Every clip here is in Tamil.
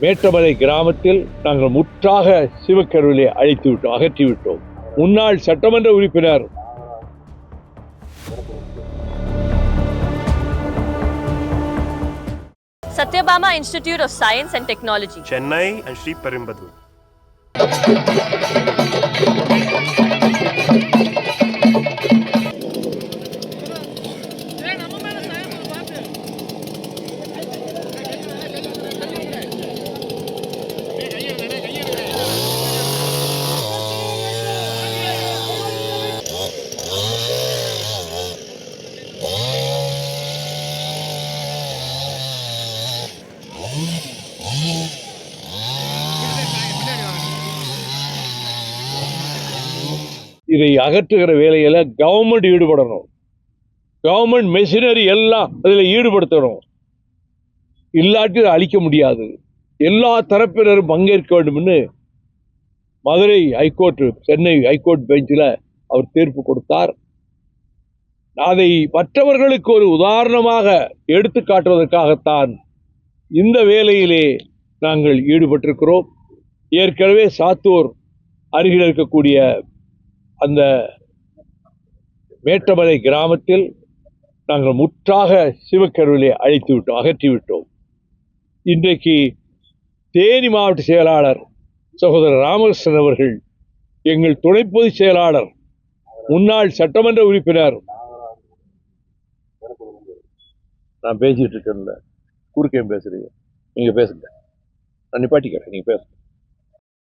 மேட்டமலை கிராமத்தில் நாங்கள் முற்றாக சிவக்கருவிலை அகற்றிவிட்டோம். முன்னாள் சட்டமன்ற உறுப்பினர் Satyabama Institute of Science and Technology, Chennai and Sri Perumbudur. இதை அகற்றுகிற வேலையில கவர்மெண்ட் ஈடுபடணும். கவர்மெண்ட் மெஷினரி எல்லாம் அதில் ஈடுபடுத்தணும். இல்லாட்டி அழிக்க முடியாது. எல்லா தரப்பினரும் பங்கேற்க வேண்டும். மதுரை ஹைகோர்ட், சென்னை ஹைகோர்ட் பெஞ்சில் அவர் தீர்ப்பு கொடுத்தார். அதை மற்றவர்களுக்கு ஒரு உதாரணமாக எடுத்து காட்டுவதற்காகத்தான் இந்த வேலையிலே நாங்கள் ஈடுபட்டிருக்கிறோம். ஏற்கனவே சாத்தூர் அருகில் இருக்கக்கூடிய அந்த மேட்டமலை கிராமத்தில் நாங்கள் முற்றாக சிவக்கருவிலை அகற்றிவிட்டோம். இன்றைக்கு தேனி மாவட்ட செயலாளர் சகோதரர் ராமகிருஷ்ணன் அவர்கள், எங்கள் துணை பொதுச் செயலாளர், முன்னாள் சட்டமன்ற உறுப்பினர், நான் பேசிட்டு இருக்கேன்ல, குறுக்கே பேசுறீங்க, நீங்க பேசுங்க, நான் நிப்பாட்டிக்கிறேன், நீங்க பேசுங்க.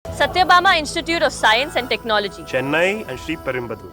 Satyabama Institute of Science and Technology, Chennai and Sri Perumbudur.